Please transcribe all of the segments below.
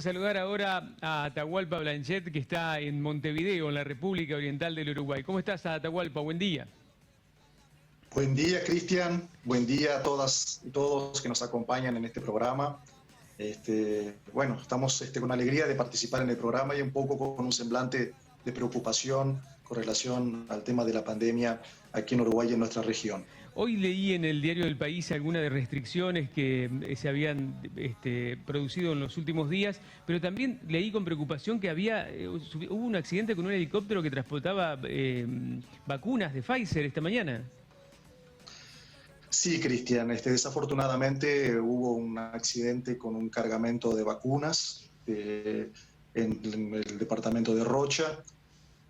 Saludar ahora a Atahualpa Blanchet, que está en Montevideo, en la República Oriental del Uruguay. ¿Cómo estás, Atahualpa? Buen día. Buen día, Cristian. Buen día a todas y todos que nos acompañan en este programa. Bueno, estamos con alegría de participar en el programa y un poco con un semblante de preocupación con relación al tema de la pandemia aquí en Uruguay y en nuestra región. Hoy leí en el diario del País algunas de restricciones que se habían producido en los últimos días, pero también leí con preocupación que hubo un accidente con un helicóptero que transportaba vacunas de Pfizer esta mañana. Sí, Cristian, desafortunadamente hubo un accidente con un cargamento de vacunas en el departamento de Rocha.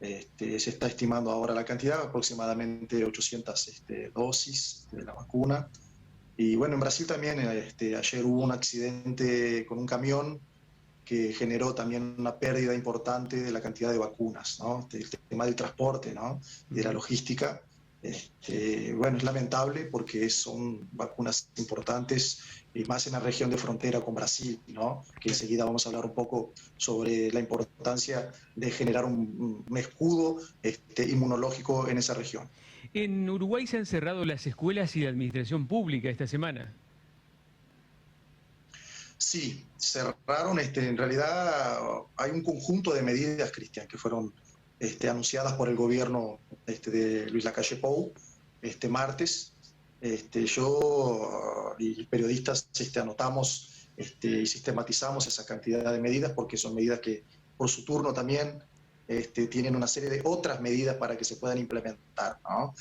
Se está estimando ahora la cantidad, aproximadamente 800 dosis de la vacuna. Y bueno, en Brasil también ayer hubo un accidente con un camión que generó también una pérdida importante de la cantidad de vacunas, ¿no? El tema del transporte, ¿no? De la logística. Bueno, es lamentable porque son vacunas importantes y más en la región de frontera con Brasil, ¿no? Que enseguida vamos a hablar un poco sobre la importancia de generar un escudo inmunológico en esa región. En Uruguay se han cerrado las escuelas y la administración pública esta semana. Sí, cerraron. En realidad hay un conjunto de medidas, Cristian, que fueron anunciadas por el gobierno de Luis Lacalle Pou este martes. Yo y periodistas anotamos y sistematizamos esa cantidad de medidas porque son medidas que por su turno también tienen una serie de otras medidas para que se puedan implementar, ¿no?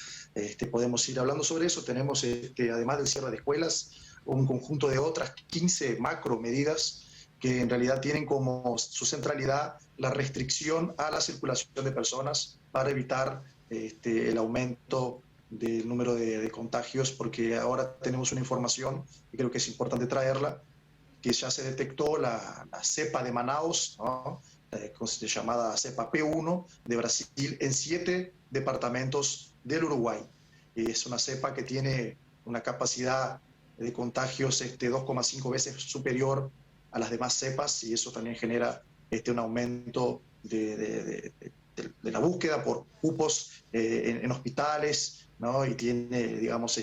Podemos ir hablando sobre eso. Tenemos, además del cierre de escuelas, un conjunto de otras 15 macro medidas que en realidad tienen como su centralidad la restricción a la circulación de personas para evitar el aumento del número de contagios, porque ahora tenemos una información, y creo que es importante traerla, que ya se detectó la cepa de Manaus, ¿no? Llamada cepa P1 de Brasil, en 7 departamentos del Uruguay. Es una cepa que tiene una capacidad de contagios 2,5 veces superior a las demás cepas, y eso también genera un aumento de la búsqueda por cupos en hospitales, ¿no? Y tiene, digamos,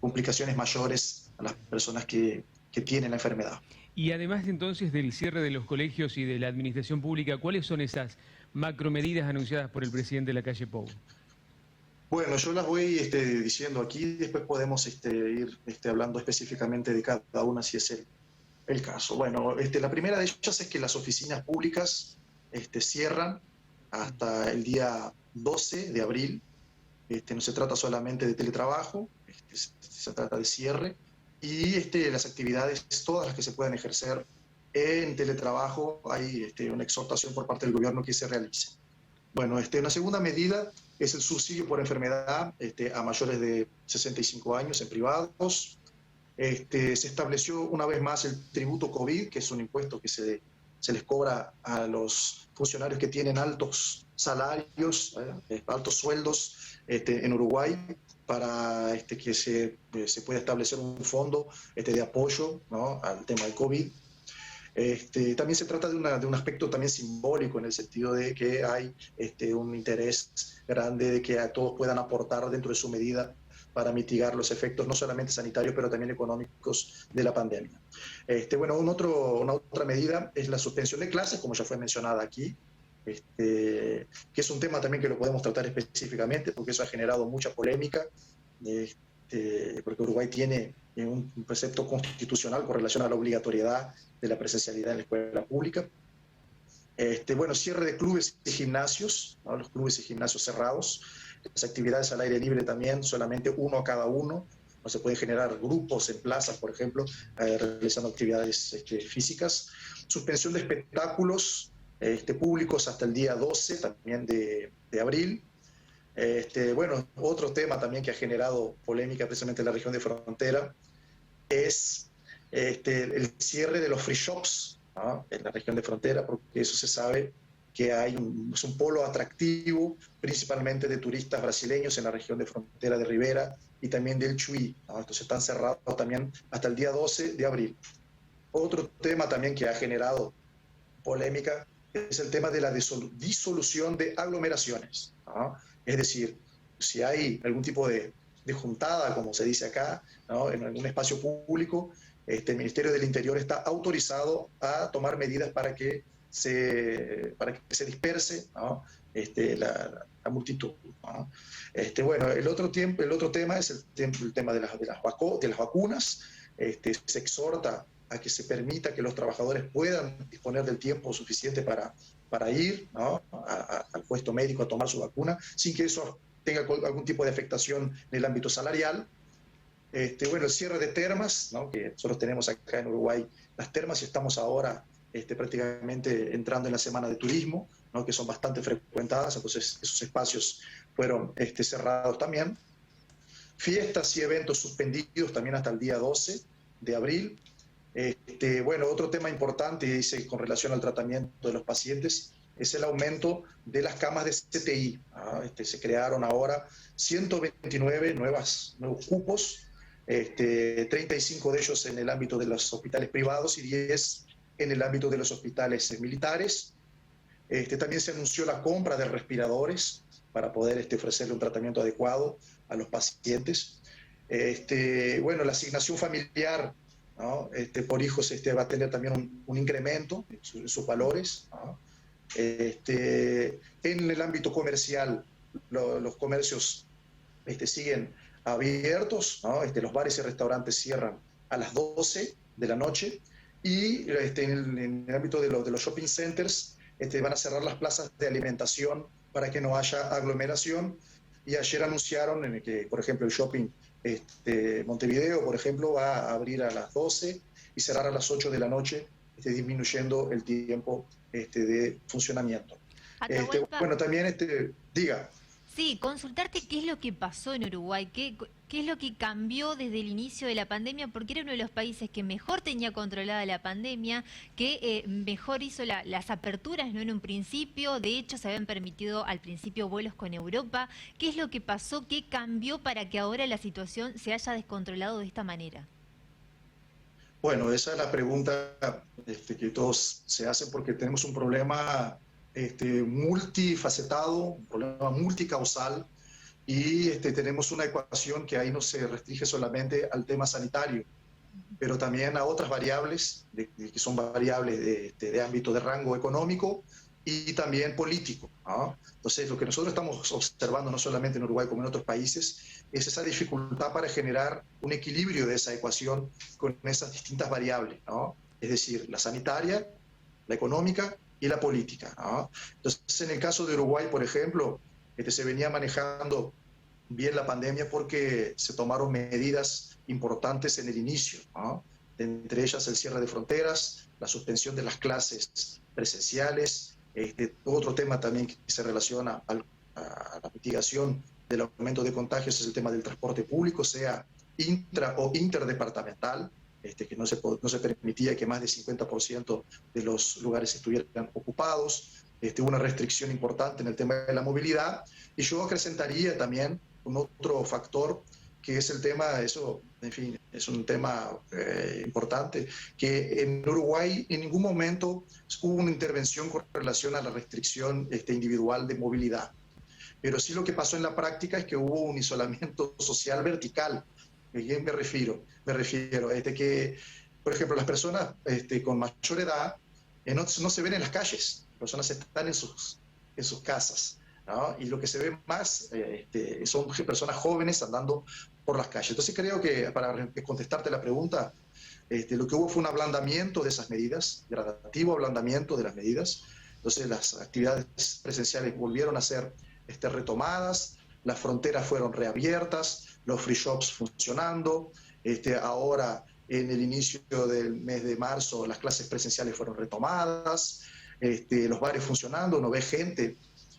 complicaciones mayores a las personas que tienen la enfermedad. Y además entonces del cierre de los colegios y de la administración pública, ¿cuáles son esas macromedidas anunciadas por el presidente Lacalle Pou? Bueno, yo las voy diciendo aquí, después podemos ir hablando específicamente de cada una si es el caso. Bueno, la primera de ellas es que las oficinas públicas cierran hasta el día 12 de abril. No se trata solamente de teletrabajo, se trata de cierre. Y las actividades, todas las que se puedan ejercer en teletrabajo, hay una exhortación por parte del gobierno que se realice. Bueno, una segunda medida es el subsidio por enfermedad a mayores de 65 años en privados. Se estableció una vez más el tributo COVID, que es un impuesto que se les cobra a los funcionarios que tienen altos salarios, altos sueldos en Uruguay, para que se pueda establecer un fondo de apoyo, ¿no?, al tema del COVID. También se trata de un aspecto también simbólico, en el sentido de que hay un interés grande de que todos puedan aportar dentro de su medida para mitigar los efectos no solamente sanitarios, pero también económicos de la pandemia. Bueno, una otra medida es la suspensión de clases, como ya fue mencionada aquí, que es un tema también que lo podemos tratar específicamente, porque eso ha generado mucha polémica, porque Uruguay tiene un precepto constitucional con relación a la obligatoriedad de la presencialidad en la escuela pública. Bueno, cierre de clubes y gimnasios, ¿no? Los clubes y gimnasios cerrados. Las actividades al aire libre también, solamente uno a cada uno. No se pueden generar grupos en plazas, por ejemplo, realizando actividades físicas. Suspensión de espectáculos públicos hasta el día 12 también de abril. Bueno, otro tema también que ha generado polémica precisamente en la región de frontera es el cierre de los free shops, ¿no?, en la región de frontera, porque eso se sabe que es un polo atractivo principalmente de turistas brasileños en la región de frontera de Rivera y también del Chuy, ¿no? Entonces están cerrados también hasta el día 12 de abril. Otro tema también que ha generado polémica, es el tema de la disolución de aglomeraciones, ¿no? Es decir, si hay algún tipo de juntada, como se dice acá, ¿no?, en algún espacio público, el Ministerio del Interior está autorizado a tomar medidas para que se disperse, ¿no?, la multitud, ¿no? Bueno, el otro tema es el tema de las vacunas. Se exhorta a que se permita que los trabajadores puedan disponer del tiempo suficiente para ir, ¿no?, al puesto médico a tomar su vacuna, sin que eso tenga algún tipo de afectación en el ámbito salarial. Bueno, el cierre de termas, ¿no?, que nosotros tenemos acá en Uruguay las termas, y estamos ahora prácticamente entrando en la semana de turismo, ¿no?, que son bastante frecuentadas, entonces esos espacios fueron cerrados también. Fiestas y eventos suspendidos también hasta el día 12 de abril. Bueno, otro tema importante, dice, con relación al tratamiento de los pacientes, es el aumento de las camas de CTI. Se crearon ahora 129 nuevos cupos, 35 de ellos en el ámbito de los hospitales privados y 10 en el ámbito de los hospitales militares. También se anunció la compra de respiradores para poder ofrecerle un tratamiento adecuado a los pacientes. Bueno, la asignación familiar, ¿no?, por hijos va a tener también un incremento en sus valores, ¿no? En el ámbito comercial, los comercios siguen abiertos, ¿no? Los bares y restaurantes cierran a las 12 de la noche, y en el ámbito de los shopping centers van a cerrar las plazas de alimentación para que no haya aglomeración. Y ayer anunciaron que, por ejemplo, el shopping Montevideo, por ejemplo, va a abrir a las 12 y cerrar a las 8 de la noche, disminuyendo el tiempo de funcionamiento. Bueno, también, diga. Sí, consultarte qué es lo que pasó en Uruguay, qué es lo que cambió desde el inicio de la pandemia, porque era uno de los países que mejor tenía controlada la pandemia, que mejor hizo las aperturas, ¿no?, en un principio. De hecho, se habían permitido al principio vuelos con Europa. ¿Qué es lo que pasó? ¿Qué cambió para que ahora la situación se haya descontrolado de esta manera? Bueno, esa es la pregunta que todos se hacen, porque tenemos un problema multifacetado, un problema multicausal, y tenemos una ecuación que ahí no se restringe solamente al tema sanitario, pero también a otras variables, que son variables de ámbito de rango económico y también político, ¿no? Entonces, lo que nosotros estamos observando, no solamente en Uruguay como en otros países, es esa dificultad para generar un equilibrio de esa ecuación con esas distintas variables, ¿no? Es decir, la sanitaria, la económica y la política, ¿no? Entonces, en el caso de Uruguay, por ejemplo, se venía manejando bien la pandemia porque se tomaron medidas importantes en el inicio, ¿no? Entre ellas el cierre de fronteras, la suspensión de las clases presenciales, otro tema también que se relaciona a la mitigación del aumento de contagios es el tema del transporte público, sea intra o interdepartamental, que no se permitía que más del 50% de los lugares estuvieran ocupados, una restricción importante en el tema de la movilidad. Y yo acrescentaría también un otro factor, que es el tema, eso, en fin, es un tema importante, que en Uruguay en ningún momento hubo una intervención con relación a la restricción individual de movilidad. Pero sí lo que pasó en la práctica es que hubo un isolamiento social vertical. ¿A quién me refiero? Me refiero a que, por ejemplo, las personas con mayor edad no se ven en las calles, las personas están en sus casas, ¿no? Y lo que se ve más son personas jóvenes andando por las calles. Entonces creo que, para contestarte la pregunta, lo que hubo fue un ablandamiento de esas medidas, gradativo ablandamiento de las medidas. Entonces las actividades presenciales volvieron a ser retomadas, las fronteras fueron reabiertas, los free shops funcionando, ahora en el inicio del mes de marzo las clases presenciales fueron retomadas, los bares funcionando, uno ve gente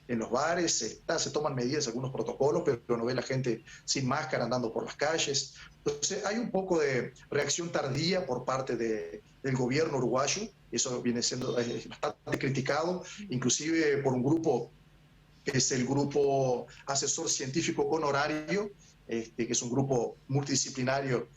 en los bares, se toman medidas, algunos protocolos, pero no ve la gente sin máscara andando por las calles. Entonces hay un poco de reacción tardía por parte del gobierno uruguayo, eso viene siendo bastante criticado, inclusive por un grupo que es el Grupo Asesor Científico Honorario, que es un grupo multidisciplinario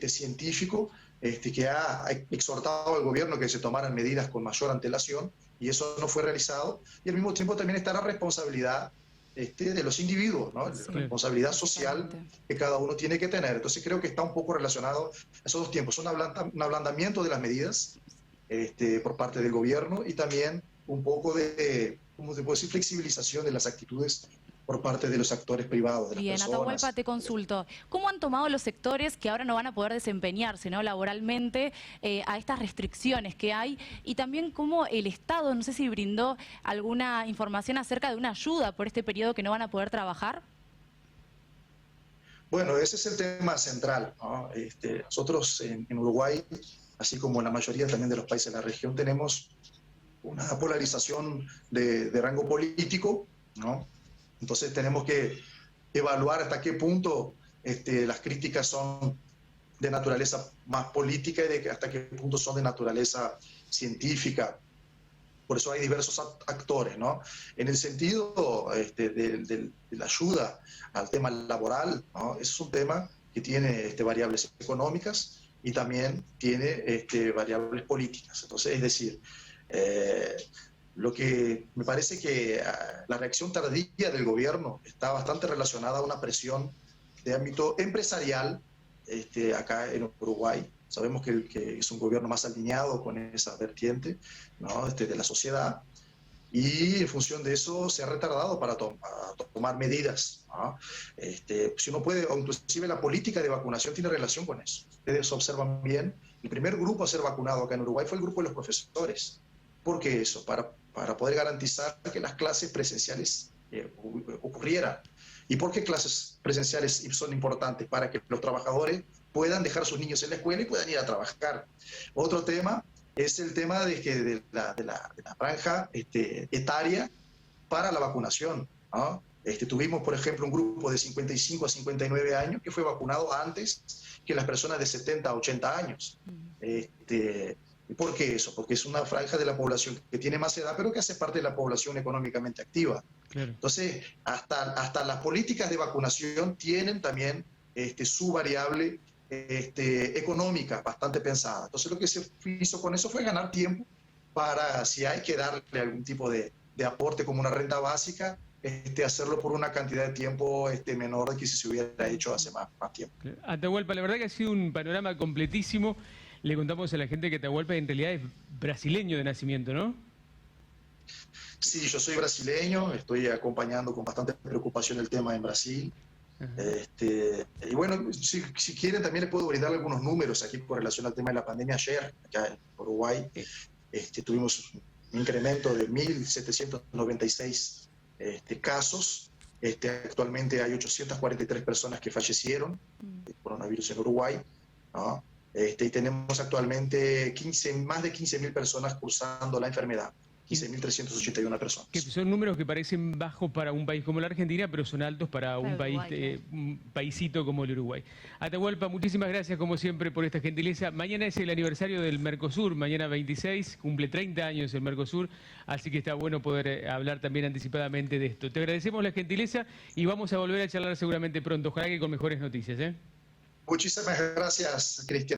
científico, que ha exhortado al gobierno que se tomaran medidas con mayor antelación, y eso no fue realizado, y al mismo tiempo también está la responsabilidad de los individuos, ¿no? La responsabilidad social que cada uno tiene que tener. Entonces creo que está un poco relacionado a esos dos tiempos, un ablandamiento de las medidas por parte del gobierno, y también un poco de, ¿cómo se puede decir?, flexibilización de las actitudes por parte de los actores privados, de las Bien, personas. Atahualpa, te consulto. ¿Cómo han tomado los sectores que ahora no van a poder desempeñarse, ¿no?, laboralmente a estas restricciones que hay? Y también cómo el Estado, no sé si brindó alguna información acerca de una ayuda por este periodo que no van a poder trabajar. Bueno, ese es el tema central, ¿no? Nosotros en Uruguay, así como en la mayoría también de los países de la región, tenemos una polarización de rango político, ¿no? Entonces tenemos que evaluar hasta qué punto las críticas son de naturaleza más política y hasta qué punto son de naturaleza científica. Por eso hay diversos actores, ¿no? En el sentido de la ayuda al tema laboral, ¿no? Es un tema que tiene variables económicas y también tiene variables políticas. Entonces, es decir, lo que me parece que la reacción tardía del gobierno está bastante relacionada a una presión de ámbito empresarial acá en Uruguay. Sabemos que es un gobierno más alineado con esa vertiente, ¿no?, de la sociedad, y en función de eso se ha retardado para tomar medidas, ¿no? Si uno puede, o inclusive la política de vacunación tiene relación con eso. Ustedes observan bien, el primer grupo a ser vacunado acá en Uruguay fue el grupo de los profesores. ¿Por qué eso? Para poder garantizar que las clases presenciales ocurrieran. ¿Y por qué clases presenciales son importantes? Para que los trabajadores puedan dejar a sus niños en la escuela y puedan ir a trabajar. Otro tema es el tema de la franja etaria para la vacunación, ¿no? Tuvimos, por ejemplo, un grupo de 55 a 59 años que fue vacunado antes que las personas de 70 a 80 años. ¿Por qué eso? Porque es una franja de la población que tiene más edad, pero que hace parte de la población económicamente activa. Claro. Entonces, hasta las políticas de vacunación tienen también su variable económica bastante pensada. Entonces, lo que se hizo con eso fue ganar tiempo para, si hay que darle algún tipo de aporte como una renta básica, hacerlo por una cantidad de tiempo menor de que si se hubiera hecho hace más tiempo. Atahualpa, la verdad que ha sido un panorama completísimo. Le contamos a la gente que Atahualpa en realidad es brasileño de nacimiento, ¿no? Sí, yo soy brasileño, estoy acompañando con bastante preocupación el tema en Brasil. Y bueno, si quieren también les puedo brindar algunos números aquí con relación al tema de la pandemia. Ayer, acá en Uruguay, tuvimos un incremento de 1.796 casos. Actualmente hay 843 personas que fallecieron de coronavirus en Uruguay, ¿no? Y tenemos actualmente más de 15.000 personas cursando la enfermedad, 15.381 personas. Que son números que parecen bajos para un país como la Argentina, pero son altos para un paísito como el Uruguay. Atahualpa, muchísimas gracias como siempre por esta gentileza. Mañana es el aniversario del Mercosur, mañana 26, cumple 30 años el Mercosur, así que está bueno poder hablar también anticipadamente de esto. Te agradecemos la gentileza y vamos a volver a charlar seguramente pronto, ojalá que con mejores noticias, ¿eh? Muchísimas gracias, Cristian.